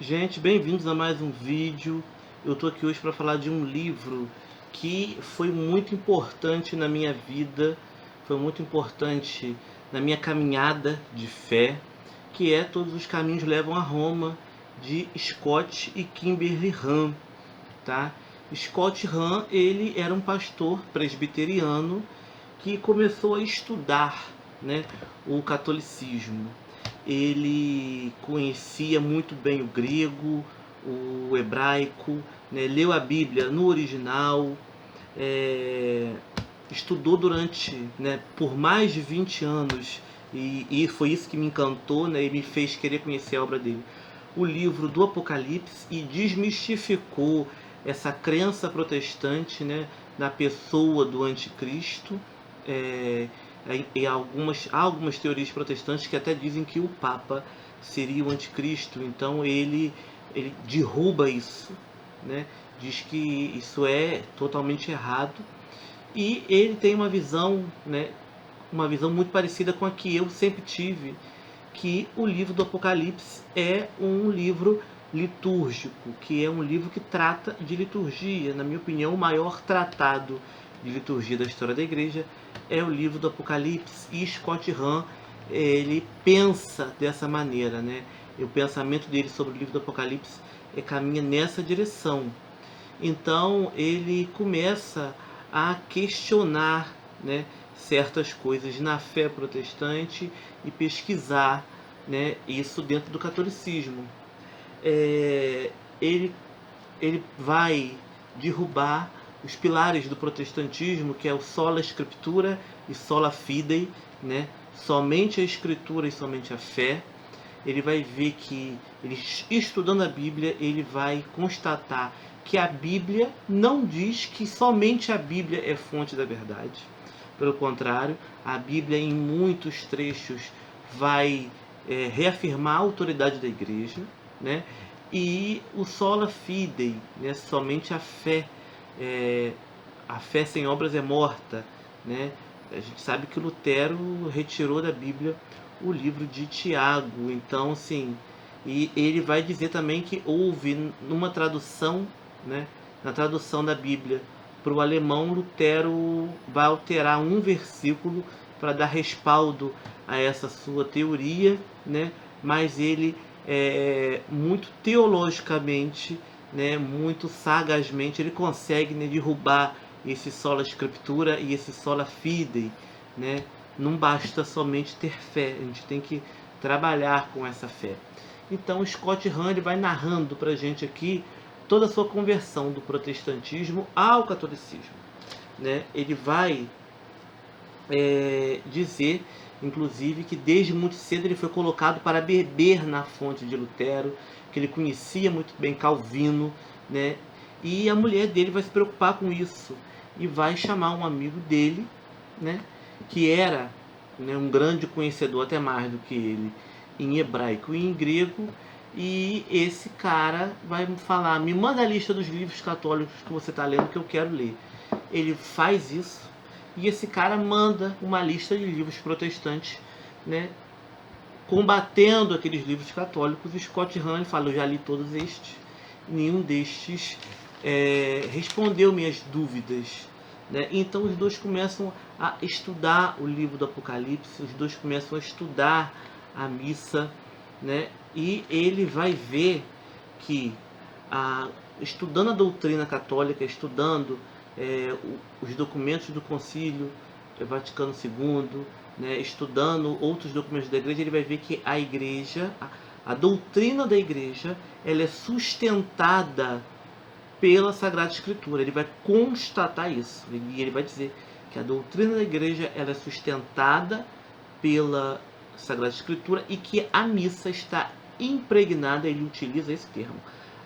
Gente, bem-vindos a mais um vídeo. Eu tô aqui hoje para falar de um livro que foi muito importante na minha vida, foi muito importante na minha caminhada de fé, que é Todos os Caminhos Levam a Roma, de Scott e Kimberly Ham, tá? Scott Ham, ele era um pastor presbiteriano que começou a estudar, né, o catolicismo. Ele conhecia muito bem o grego, o hebraico, né, leu a Bíblia no original, é, estudou durante, né, por mais de 20 anos, e foi isso que me encantou, né, e me fez querer conhecer a obra dele, o livro do Apocalipse, e desmistificou essa crença protestante, né, na pessoa do anticristo. é, e há algumas teorias protestantes que até dizem que o Papa seria o anticristo, então ele derruba isso, né? Diz que isso é totalmente errado, e ele tem uma visão, né, uma visão muito parecida com a que eu sempre tive, que o livro do Apocalipse é um livro litúrgico, que é um livro que trata de liturgia. Na minha opinião, o maior tratado de liturgia da história da igreja é o livro do Apocalipse, e Scott Hahn, ele pensa dessa maneira, né? O pensamento dele sobre o livro do Apocalipse caminha nessa direção. Então ele começa a questionar, né, certas coisas na fé protestante e pesquisar, né, isso dentro do catolicismo. É, ele, ele vai derrubar os pilares do protestantismo, que é o sola scriptura e sola fidei, né? Somente a escritura e somente a fé. Ele vai ver que, ele, estudando a Bíblia, ele vai constatar que a Bíblia não diz que somente a Bíblia é fonte da verdade. Pelo contrário, a Bíblia em muitos trechos vai reafirmar a autoridade da igreja, né? E o sola fidei, né? Somente a fé sem obras é morta, né? A gente sabe que Lutero retirou da Bíblia o livro de Tiago, então assim, e ele vai dizer também que houve numa tradução, né, na tradução da Bíblia para o alemão, Lutero vai alterar um versículo para dar respaldo a essa sua teoria, né, mas ele muito teologicamente, né, muito sagazmente, ele consegue, né, derrubar esse sola scriptura e esse sola fidei, né? Não basta somente ter fé, a gente tem que trabalhar com essa fé. Então o Scott Hahn, ele vai narrando para a gente aqui toda a sua conversão do protestantismo ao catolicismo, né? Ele vai dizer, inclusive, que desde muito cedo ele foi colocado para beber na fonte de Lutero, que ele conhecia muito bem Calvino, né? E a mulher dele vai se preocupar com isso e vai chamar um amigo dele, né, que era, né, um grande conhecedor, até mais do que ele, em hebraico e em grego, e esse cara vai falar: me manda a lista dos livros católicos que você está lendo que eu quero ler. Ele faz isso, e esse cara manda uma lista de livros protestantes, né, combatendo aqueles livros católicos. E Scott Hahn fala: eu já li todos estes, nenhum destes respondeu minhas dúvidas, né? Então os dois começam a estudar o livro do Apocalipse, os dois começam a estudar a missa, né? E ele vai ver que, estudando a doutrina católica, estudando os documentos do Concílio Vaticano II, né, estudando outros documentos da igreja, ele vai ver que a igreja, a doutrina da igreja, ela é sustentada pela Sagrada Escritura. Ele vai constatar isso, e ele vai dizer que a doutrina da igreja, ela é sustentada pela Sagrada Escritura, e que a missa está impregnada, ele utiliza esse termo,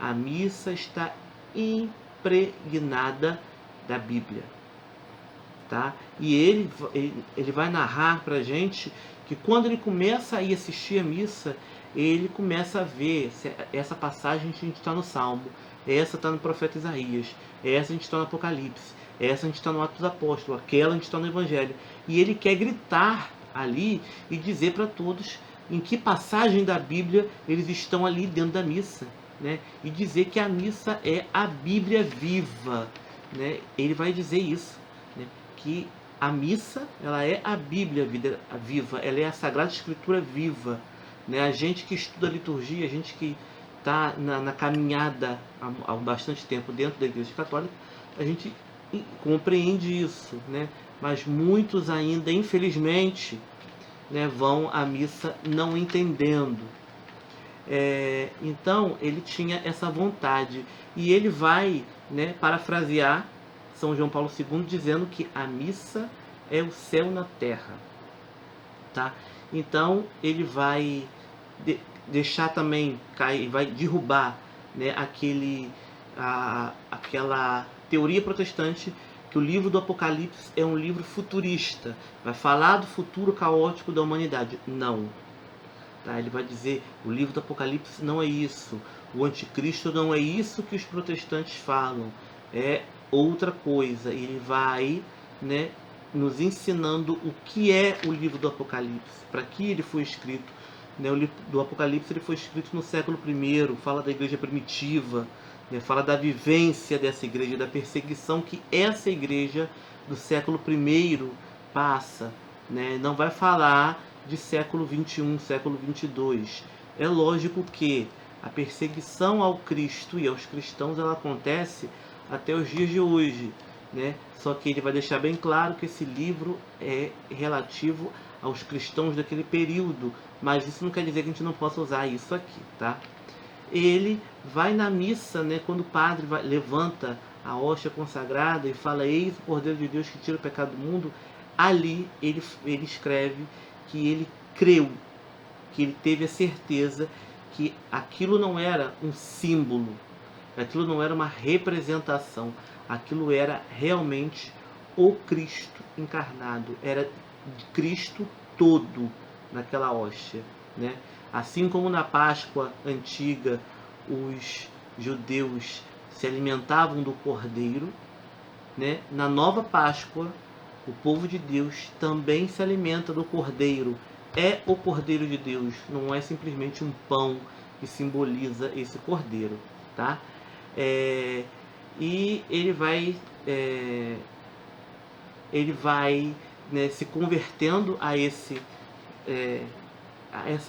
a missa está impregnada da Bíblia, tá? E ele vai narrar pra gente que quando ele começa a ir assistir a missa, ele começa a ver essa passagem, a gente está no Salmo, essa está no profeta Isaías, essa a gente está no Apocalipse, essa a gente está no Atos dos Apóstolos, aquela a gente está no Evangelho. E ele quer gritar ali e dizer para todos em que passagem da Bíblia eles estão ali dentro da missa. né, e dizer que a missa é a Bíblia viva, né? Ele vai dizer isso, né, que a missa, ela é a Bíblia viva, ela é a Sagrada Escritura viva, né? A gente que estuda a liturgia, a gente que está na caminhada há bastante tempo dentro da Igreja Católica, a gente compreende isso, né? Mas muitos ainda, infelizmente, né, vão à missa não entendendo. Então ele tinha essa vontade e ele vai, né, parafrasear São João Paulo II dizendo que a missa é o céu na terra, tá? Então ele vai deixar também cair, vai derrubar, né, aquela teoria protestante que o livro do Apocalipse é um livro futurista, vai falar do futuro caótico da humanidade. Não. Tá? Ele vai dizer, o livro do Apocalipse não é isso, o anticristo não é isso que os protestantes falam, é outra coisa. Ele vai, né, nos ensinando o que é o livro do Apocalipse, para que ele foi escrito. Né? O livro do Apocalipse ele foi escrito no século I, fala da igreja primitiva, né? Fala da vivência dessa igreja, da perseguição que essa igreja do século I passa. Né? Não vai falar de século XXI, século XXII. É lógico que a perseguição ao Cristo e aos cristãos ela acontece até os dias de hoje, né? Só que ele vai deixar bem claro que esse livro é relativo aos cristãos daquele período, mas isso não quer dizer que a gente não possa usar isso aqui, tá? Ele vai na missa, né, quando o padre levanta a hóstia consagrada e fala, eis o Cordeiro de Deus que tira o pecado do mundo, ali ele escreve que ele creu, que ele teve a certeza que aquilo não era um símbolo, aquilo não era uma representação, aquilo era realmente o Cristo encarnado, era Cristo todo naquela hóstia, né? Assim como na Páscoa antiga os judeus se alimentavam do cordeiro, né? Na nova Páscoa o povo de Deus também se alimenta do cordeiro. É o cordeiro de Deus, não é simplesmente um pão que simboliza esse cordeiro, tá? E ele vai, né, se convertendo a essa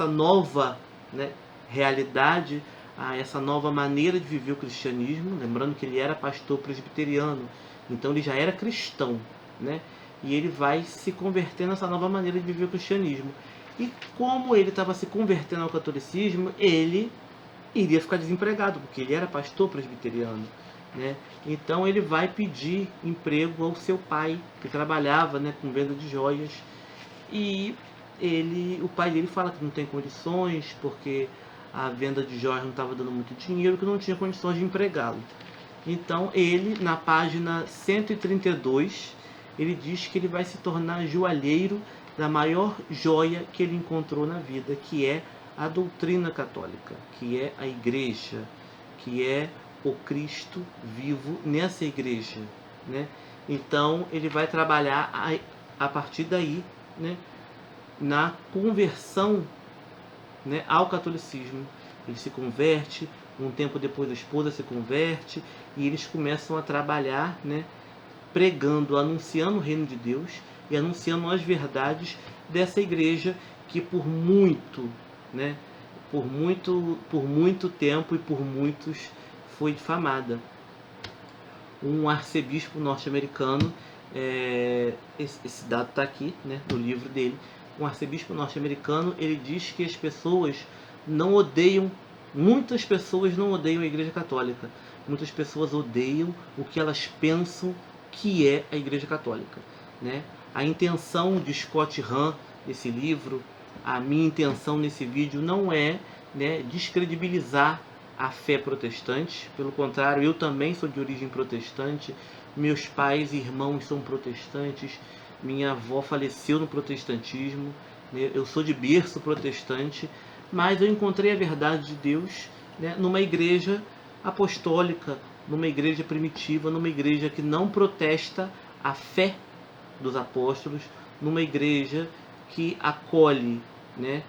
nova, né, realidade, a essa nova maneira de viver o cristianismo. Lembrando que ele era pastor presbiteriano, então ele já era cristão, né? E ele vai se convertendo nessa nova maneira de viver o cristianismo. E como ele estava se convertendo ao catolicismo, ele iria ficar desempregado, porque ele era pastor presbiteriano, né? Então ele vai pedir emprego ao seu pai, que trabalhava, né, com venda de joias. E o pai dele fala que não tem condições, porque a venda de joias não estava dando muito dinheiro, que não tinha condições de empregá-lo. Então ele, na página 132, ele diz que ele vai se tornar joalheiro da maior joia que ele encontrou na vida, que é a doutrina católica, que é a igreja, que é o Cristo vivo nessa igreja, né? Então ele vai trabalhar a partir daí, né, na conversão, né, ao catolicismo. Ele se converte, um tempo depois a esposa se converte e eles começam a trabalhar, né, pregando, anunciando o reino de Deus e anunciando as verdades dessa igreja que por muito, né, por muito tempo e por muitos foi difamada. Um arcebispo norte-americano, esse dado está aqui, né, no livro dele. Um arcebispo norte-americano, ele diz que as pessoas não odeiam, muitas pessoas não odeiam a Igreja Católica. Muitas pessoas odeiam o que elas pensam que é a Igreja Católica, né? A intenção de Scott Hahn nesse livro, a minha intenção nesse vídeo não é, né, descredibilizar a fé protestante. Pelo contrário, eu também sou de origem protestante, meus pais e irmãos são protestantes, minha avó faleceu no protestantismo, né? Eu sou de berço protestante, mas eu encontrei a verdade de Deus, né, numa igreja apostólica, numa igreja primitiva, numa igreja que não protesta a fé dos apóstolos, numa igreja que acolhe, né,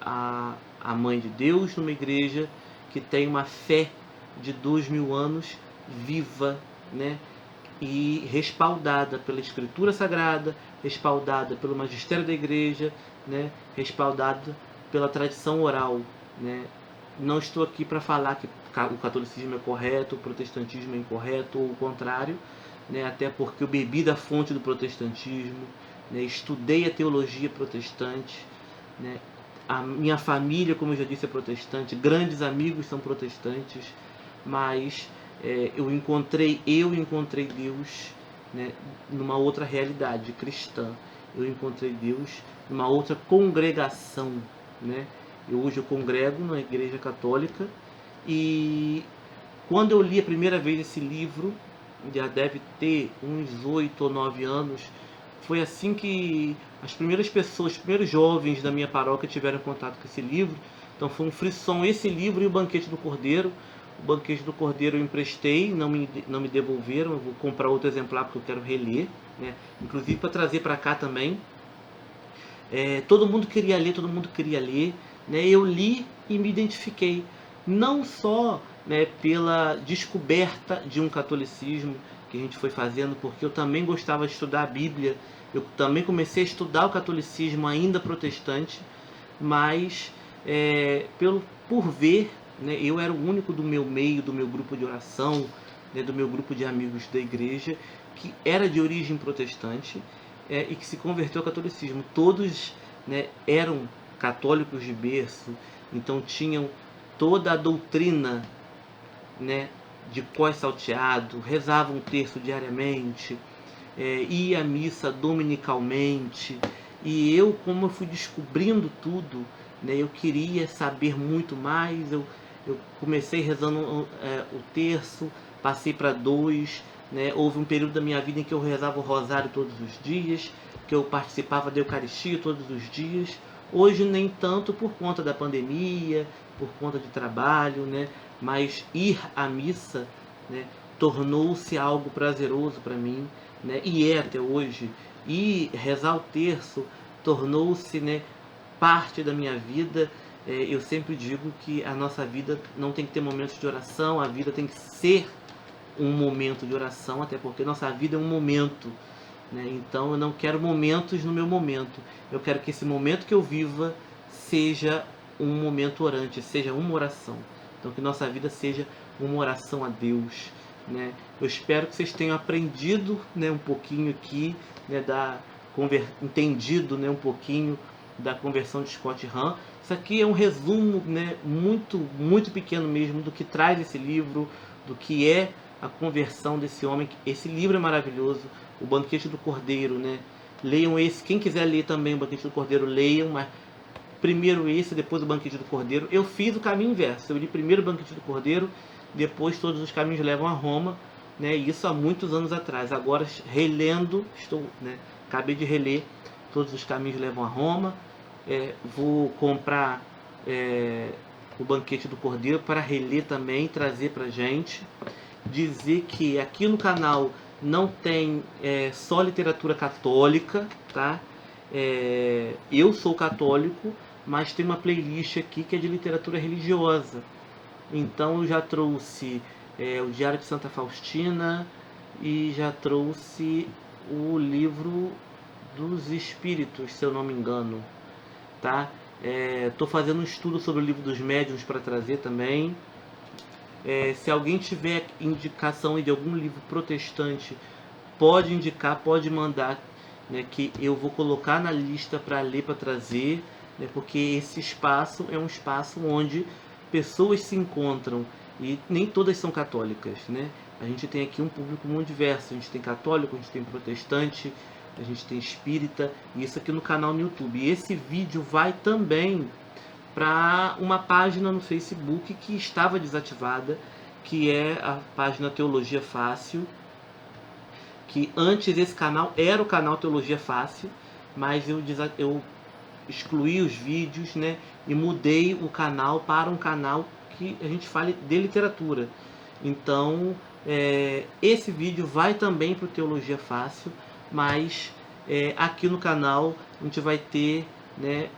a Mãe de Deus, numa igreja que tem uma fé de 2000 anos viva, né? E respaldada pela Escritura Sagrada, respaldada pelo magistério da Igreja, né? Respaldada pela tradição oral, né? Não estou aqui para falar que o catolicismo é correto, o protestantismo é incorreto ou o contrário, né? Até porque eu bebi da fonte do protestantismo, né? Estudei a teologia protestante, né? A minha família, como eu já disse, é protestante, grandes amigos são protestantes, mas eu encontrei Deus, né, numa outra realidade cristã. Eu encontrei Deus numa outra congregação, né? Hoje eu congrego na Igreja Católica, e quando eu li a primeira vez esse livro, já deve ter uns 8 ou 9 anos, foi assim que as primeiras pessoas, os primeiros jovens da minha paróquia tiveram contato com esse livro. Então foi um frisson esse livro e o Banquete do Cordeiro. O Banquete do Cordeiro eu emprestei, não me devolveram, eu vou comprar outro exemplar porque eu quero reler, né? Inclusive para trazer para cá também. Todo mundo queria ler, né? Eu li e me identifiquei, não só, né, pela descoberta de um catolicismo que a gente foi fazendo, porque eu também gostava de estudar a Bíblia, eu também comecei a estudar o catolicismo ainda protestante, mas por ver, né, eu era o único do meu meio, do meu grupo de oração, né, do meu grupo de amigos da igreja, que era de origem protestante, e que se converteu ao catolicismo. Todos, né, eram católicos de berço, então tinham toda a doutrina, né, de cós salteado, rezavam um terço diariamente, ia à missa dominicalmente. E eu, como eu fui descobrindo tudo, né, eu queria saber muito mais. Eu comecei rezando o terço, passei para 2, né? Houve um período da minha vida em que eu rezava o rosário todos os dias, que eu participava da Eucaristia todos os dias. Hoje nem tanto por conta da pandemia, por conta de trabalho, né? Mas ir à missa, né, tornou-se algo prazeroso para mim, né? E é até hoje. E rezar o terço tornou-se, né, parte da minha vida. Eu sempre digo que a nossa vida não tem que ter momentos de oração, a vida tem que ser um momento de oração, até porque nossa vida é um momento, né? Então eu não quero momentos no meu momento, eu quero que esse momento que eu viva seja um momento orante, seja uma oração. Então que nossa vida seja uma oração a Deus, né? Eu espero que vocês tenham aprendido, né, um pouquinho aqui, né, entendido, né, um pouquinho da conversão de Scott Hahn. Isso aqui é um resumo, né, muito, muito pequeno mesmo do que traz esse livro, do que é a conversão desse homem. Esse livro é maravilhoso, O Banquete do Cordeiro, né? Leiam esse, quem quiser ler também O Banquete do Cordeiro, leiam, mas primeiro esse, depois O Banquete do Cordeiro. Eu fiz o caminho inverso, eu li primeiro O Banquete do Cordeiro, depois Todos os Caminhos Levam a Roma, né? Isso há muitos anos atrás. Agora, relendo, acabei de reler Todos os Caminhos Levam a Roma. Vou comprar O Banquete do Cordeiro para reler também, trazer pra gente. Dizer que aqui no canal não tem só literatura católica, tá? Eu sou católico, mas tem uma playlist aqui que é de literatura religiosa. Então eu já trouxe o Diário de Santa Faustina e já trouxe o Livro dos Espíritos, se eu não me engano, tá? Tô fazendo um estudo sobre o Livro dos Médiuns para trazer também. Se alguém tiver indicação de algum livro protestante, pode indicar, pode mandar, né, que eu vou colocar na lista para ler, para trazer, né, porque esse espaço é um espaço onde pessoas se encontram e nem todas são católicas, né? A gente tem aqui um público muito diverso, a gente tem católico, a gente tem protestante, a gente tem espírita, e isso aqui no canal no YouTube. E esse vídeo vai também para uma página no Facebook que estava desativada, que é a página Teologia Fácil, que antes esse canal era o canal Teologia Fácil, mas eu excluí os vídeos, né, e mudei o canal para um canal que a gente fale de literatura. Então esse vídeo vai também para o Teologia Fácil, mas aqui no canal a gente vai ter, né,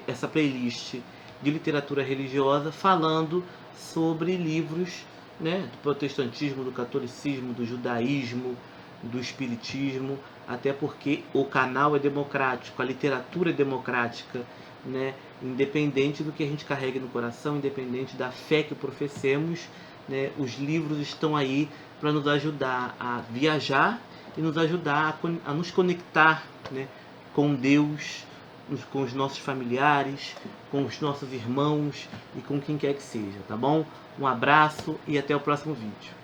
essa playlist. de literatura religiosa, falando sobre livros, né, do protestantismo, do catolicismo, do judaísmo, do espiritismo, até porque o canal é democrático, a literatura é democrática, né, independente do que a gente carregue no coração, independente da fé que professemos, né, os livros estão aí para nos ajudar a viajar e nos ajudar a nos conectar, né, com Deus, com os nossos familiares, com os nossos irmãos e com quem quer que seja, tá bom? Um abraço e até o próximo vídeo.